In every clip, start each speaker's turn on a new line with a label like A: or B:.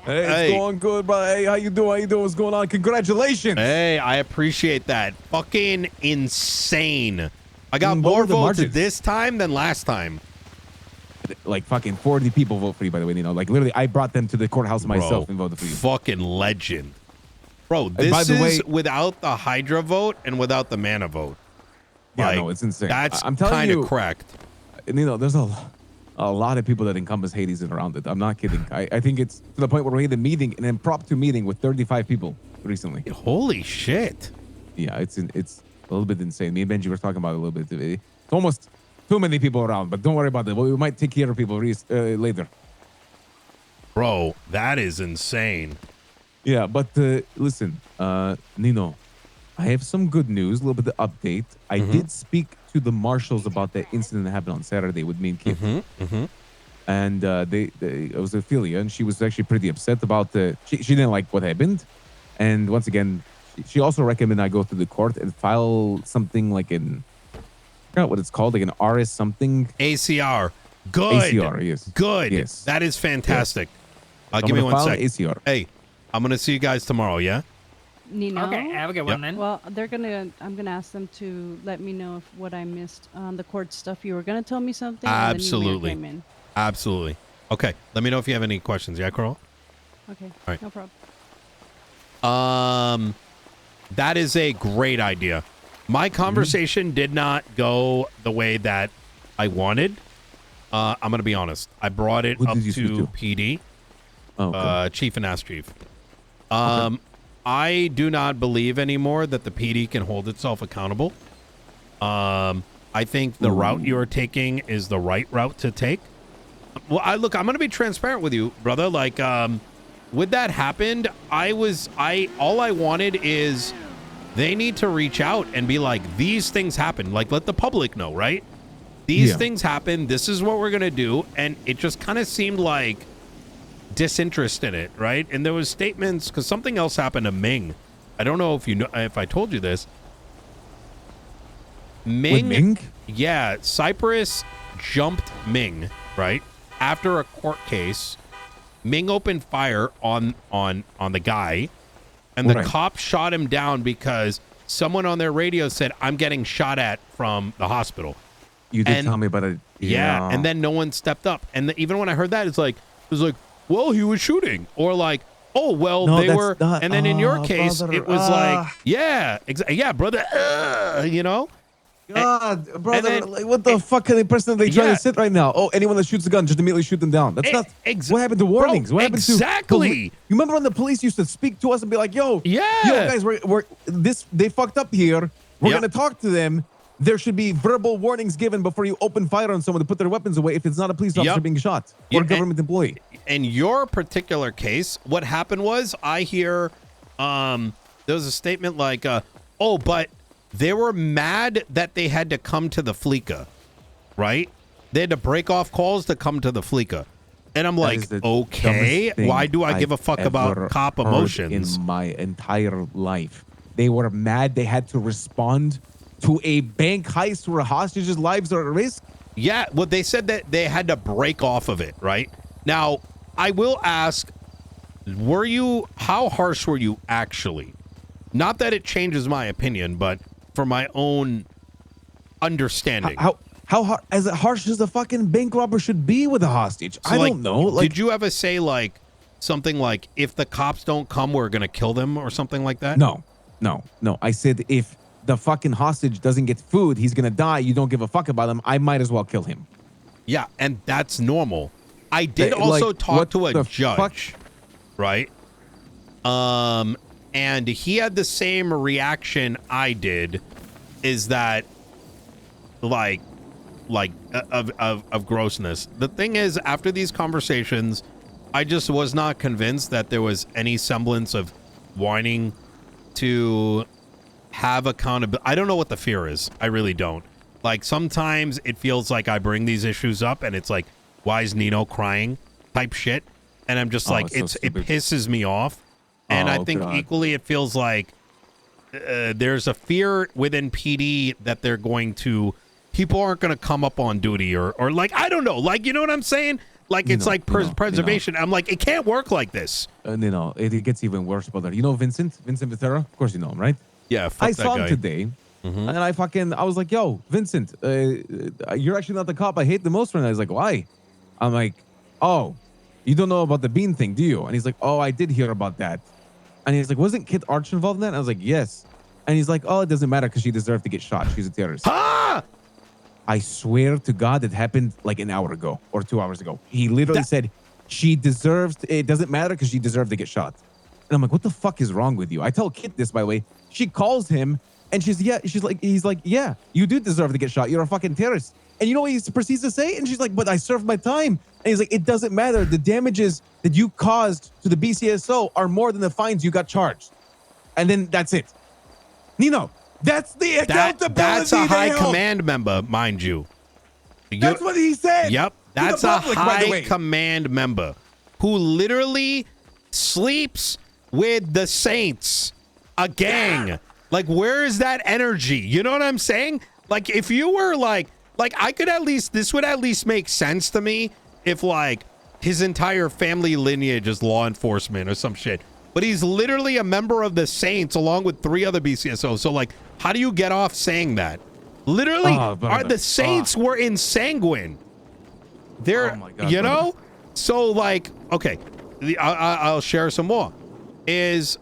A: Hey, it's going good, bro. Hey, how you doing? How you doing? What's going on? Congratulations.
B: Hey, I appreciate that. Fucking insane. I got more votes this time than last time.
A: Like fucking 40 people vote for you, by the way. You know, like literally, I brought them to the courthouse myself and voted for you.
B: Fucking legend. Bro, this is without the Hydra vote and without the mana vote.
A: Yeah, like, no, it's insane.
B: That's kind of cracked.
A: You know, there's a lot of people that encompass Hades around it. I'm not kidding. I think it's to the point where we had a meeting, an impromptu meeting with 35 people recently.
B: Holy shit.
A: Yeah, it's a little bit insane. Me and Benji were talking about it a little bit. It's almost too many people around, but don't worry about it. We might take care of people later.
B: Bro, that is insane.
A: Yeah, but listen, Nino, I have some good news, a little bit of update. I did speak to the marshals about that incident that happened on Saturday with me and Kip. And it was Ophelia, and she was actually pretty upset about she didn't like what happened. And once again, she also recommended I go to the court and file something like I forgot what it's called, like an RS something.
B: ACR. Good.
A: ACR, yes.
B: Good.
A: Yes.
B: That is fantastic.
A: Yes.
B: Give me 1 second.
A: ACR.
B: Hey, I'm going to see you guys tomorrow, yeah?
C: Nino.
D: Okay, have a good one then.
C: Well, I'm gonna ask them to let me know if what I missed on the court stuff. You were gonna tell me something.
B: Absolutely.
C: And then you came in.
B: Absolutely. Okay, let me know if you have any questions. Yeah, Carl?
C: Okay.
B: All right.
C: No problem.
B: That is a great idea. My conversation did not go the way that I wanted. I'm going to be honest. I brought it up to PD, Chief and Ask Chief. I do not believe anymore that the PD can hold itself accountable. I think the route you're taking is the right route to take. Well, I'm going to be transparent with you, brother. Like, with that happened, all I wanted is they need to reach out and be like, these things happen. Like, let the public know, right? These things happen. This is what we're going to do. And it just kind of seemed like disinterest in it, right? And there was statements because something else happened to Ming. I don't know if you know if I told you this. Ming? Yeah, Cyprus jumped Ming, right? After a court case, Ming opened fire on the guy, and the cops shot him down because someone on their radio said, "I'm getting shot at from the hospital."
A: You did tell me about it.
B: Yeah, and then no one stepped up. And even when I heard that, it was like, well, he was shooting, or like, oh, well, no, they were. And then in your case, brother, it was like, yeah, yeah, brother, you know.
A: God, brother, like, what the fuck kind of person are they trying to sit right now? Oh, anyone that shoots a gun, just immediately shoot them down. That's not what happened to warnings. What happened to
B: you
A: remember when the police used to speak to us and be like, yo, guys, they fucked up here. We're gonna talk to them. There should be verbal warnings given before you open fire on someone to put their weapons away if it's not a police officer being shot or a government employee.
B: In your particular case, what happened was I hear there was a statement like, oh, but they were mad that they had to come to the Fleeca, right? They had to break off calls to come to the Fleeca. And I'm like, okay, why do I give a fuck about cop emotions?
A: In my entire life, they were mad they had to respond to a bank heist where hostages' lives are at risk?
B: Yeah, well, they said that they had to break off of it, right? Now, I will ask, how harsh were you actually? Not that it changes my opinion, but for my own understanding.
A: How as harsh as a fucking bank robber should be with a hostage? So I don't know. Like,
B: did you ever say like something like, if the cops don't come, we're going to kill them or something like that?
A: No. I said if the fucking hostage doesn't get food, he's going to die. You don't give a fuck about him. I might as well kill him.
B: Yeah, and that's normal. I did also talk to a judge, right? And he had the same reaction I did, is that of grossness. The thing is, after these conversations, I just was not convinced that there was any semblance of wanting to have accountability. I don't know what the fear is. I really don't. Like, sometimes it feels like I bring these issues up and it's like, why is Nino crying type shit? And I'm just like, it pisses me off. And I think equally it feels like there's a fear within PD that people aren't going to come up on duty or like, I don't know. Like, you know what I'm saying? like it's like preservation. I'm like, it can't work like this.
A: It gets even worse, brother. You know Vincent Vitera? Of course you know him, right?
B: Yeah, fuck
A: I
B: that
A: saw
B: guy.
A: him today, and I was like, yo, Vincent, you're actually not the cop I hate the most right now. He's like, why? I'm like, oh, you don't know about the bean thing, do you? And he's like, oh, I did hear about that. And he's like, wasn't Kit Arch involved in that? And I was like, yes. And he's like, oh, it doesn't matter because she deserved to get shot. She's a terrorist.
B: Ah!
A: I swear to God, it happened like an hour ago or 2 hours ago. He literally said she deserves, it doesn't matter because she deserved to get shot. And I'm like, what the fuck is wrong with you? I tell Kit this, by the way. She calls him and he's like, yeah, you do deserve to get shot. You're a fucking terrorist. And you know what he proceeds to say? And she's like, but I served my time. And he's like, it doesn't matter. The damages that you caused to the BCSO are more than the fines you got charged. And then that's it. Nino, that's the accountability.
B: That's a high command member, mind you.
A: That's what he said.
B: Yep. That's a high command member who literally sleeps with the Saints, a gang. Yeah. Like, where is that energy? You know what I'm saying? Like, if you were like I could at least, this would at least make sense to me if like his entire family lineage is law enforcement or some shit. But he's literally a member of the Saints along with 3 other BCSOs. So like, how do you get off saying that? Literally, the Saints were in Sanguine. They're, God, you know? So like, okay, I'll share some more. Is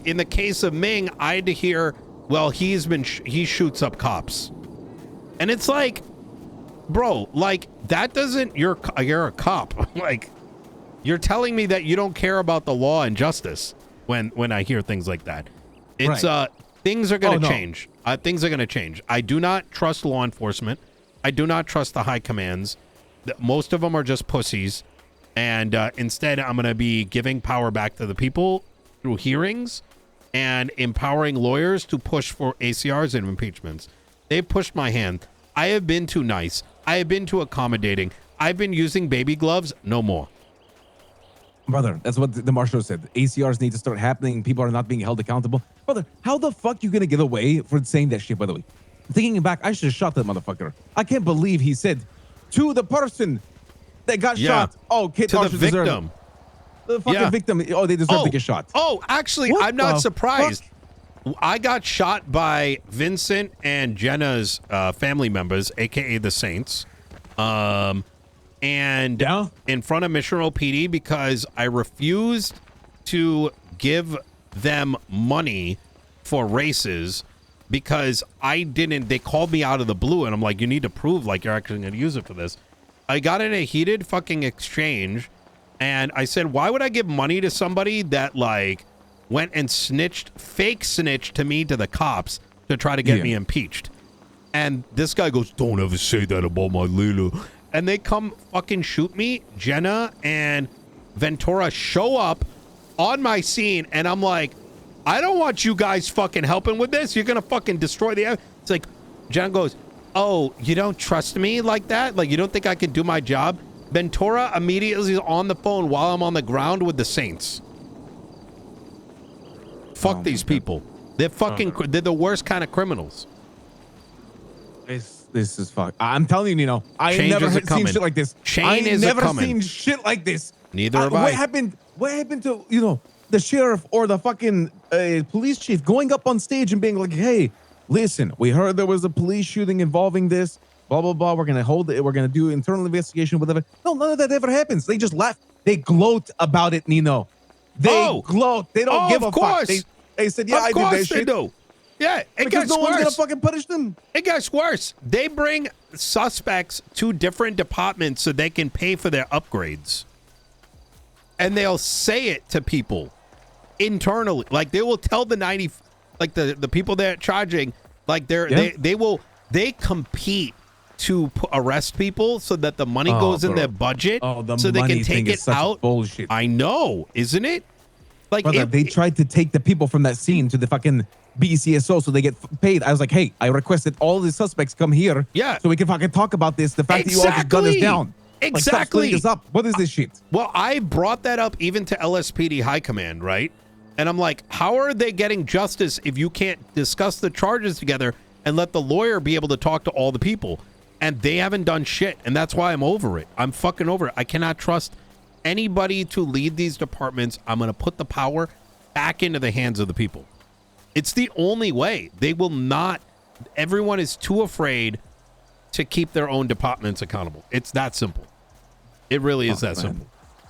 B: in the case of Ming, I had to hear, well, he shoots up cops. And it's like, bro, like that doesn't, you're a cop. Like, you're telling me that you don't care about the law and justice when I hear things like that. It's right. Things are going to change. Things are going to change. I do not trust law enforcement. I do not trust the high commands. Most of them are just pussies. And instead, I'm going to be giving power back to the people through hearings and empowering lawyers to push for ACRs and impeachments. They've pushed my hand. I have been too nice. I have been too accommodating. I've been using baby gloves. No more.
A: Brother, that's what the marshal said. ACRs need to start happening. People are not being held accountable. Brother, how the fuck you gonna get away for saying that shit, by the way? Thinking back, I should have shot that motherfucker. I can't believe he said to the person that got shot, oh, Kit
B: to
A: Archer
B: the victim.
A: The fucking victim. Oh, they deserve to get shot.
B: Oh, actually, I'm not surprised. Fuck? I got shot by Vincent and Jenna's family members, aka the Saints. And in front of Mission Row PD because I refused to give them money for races because they called me out of the blue and I'm like, you need to prove like you're actually going to use it for this. I got in a heated fucking exchange and I said, why would I give money to somebody that like went and fake snitched to me to the cops to try to get me impeached? And this guy goes, don't ever say that about my Lila. And they come fucking shoot me. Jenna and Ventura show up on my scene, and I'm like, I don't want you guys fucking helping with this. You're gonna fucking destroy the. It's like, Jenna goes, oh, you don't trust me like that? Like, you don't think I can do my job? Ventura immediately is on the phone while I'm on the ground with the Saints. Fuck these people. They're fucking. They're the worst kind of criminals.
A: This is fuck. I'm telling you, Nino. I ain't never seen shit like this. I ain't never seen shit like this.
B: Neither have I.
A: What happened to the sheriff or the fucking police chief going up on stage and being like, "Hey, listen, we heard there was a police shooting involving this. Blah blah blah. We're gonna hold it. We're gonna do internal investigation, whatever." No, none of that ever happens. They just laugh. They gloat about it, Nino. They gloat. They don't give a fuck. They said, "Yeah, I did that shit."
B: Do. Yeah, it
A: because
B: gets
A: no
B: worse.
A: one's gonna fucking punish them.
B: It gets worse. They bring suspects to different departments so they can pay for their upgrades. And they'll say it to people internally. Like they will tell the the people they're charging, like they compete to arrest people so that the money goes in their budget so they can take it out.
A: Bullshit.
B: I know, isn't it? Like
A: brother, they tried to take the people from that scene to the fucking BCSO so they get paid. I was like, hey, I requested all the suspects come here so we can fucking talk about this. The fact that you all just gun us down.
B: Exactly.
A: Like, stop up. What is this shit?
B: Well, I brought that up even to LSPD High Command, right? And I'm like, how are they getting justice if you can't discuss the charges together and let the lawyer be able to talk to all the people? And they haven't done shit. And that's why I'm over it. I'm fucking over it. I cannot trust anybody to lead these departments. I'm going to put the power back into the hands of the people. It's the only way. They will not. Everyone is too afraid to keep their own departments accountable. It's that simple. It really is that simple.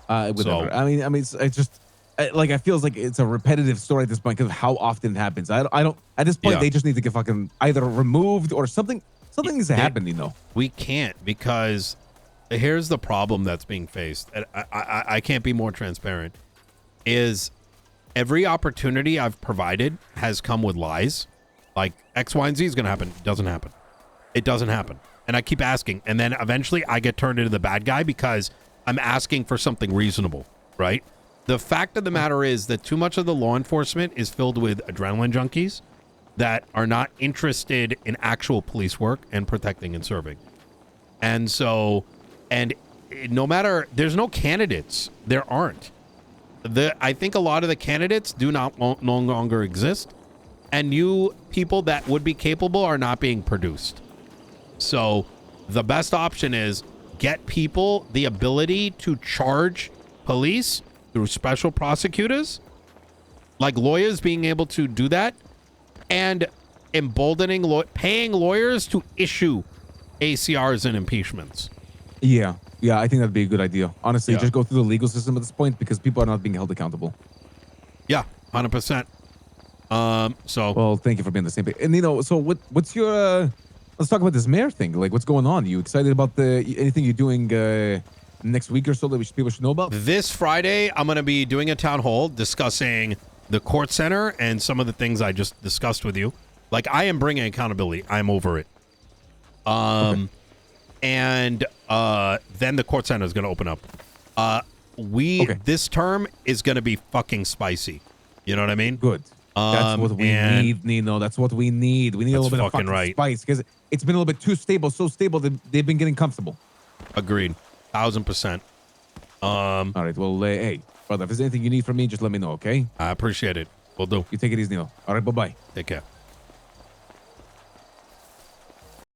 A: Whatever. I mean, it's just I feel like it's a repetitive story at this point because of how often it happens. I don't. At this point, they just need to get fucking either removed or something. Something needs to happen, you know.
B: We can't, because here's the problem that's being faced. And I can't be more transparent. Is every opportunity I've provided has come with lies. Like X, Y, and Z is going to happen. It doesn't happen. It doesn't happen. And I keep asking. And then eventually I get turned into the bad guy because I'm asking for something reasonable, right? The fact of the matter is that too much of the law enforcement is filled with adrenaline junkies that are not interested in actual police work and protecting and serving. And so, and no matter, there's no candidates. There aren't. I think a lot of the candidates do not no longer exist. And new people that would be capable are not being produced. So the best option is get people the ability to charge police through special prosecutors, like lawyers being able to do that, and emboldening, paying lawyers to issue ACRs and impeachments.
A: Yeah, I think that'd be a good idea. Honestly, just go through the legal system at this point because people are not being held accountable.
B: Yeah, 100%.
A: Well, thank you for being on the same page. And so what's your? Let's talk about this mayor thing. Like, what's going on? You excited about anything you're doing next week or so that people should know about?
B: This Friday, I'm going to be doing a town hall discussing the court center and some of the things I just discussed with you. Like, I am bringing accountability. I'm over it. And then the court center is going to open up. This term is going to be fucking spicy. You know what I mean?
A: Good. That's what we need, Nino. That's what we need. We need a little bit of fucking spice because it's been a little bit too stable. So stable that they've been getting comfortable.
B: Agreed. 1000%.
A: All right. Well, hey, brother, if there's anything you need from me, just let me know, okay?
B: I appreciate it. Will do.
A: You take it easy, Nino. All right. Bye-bye.
B: Take care.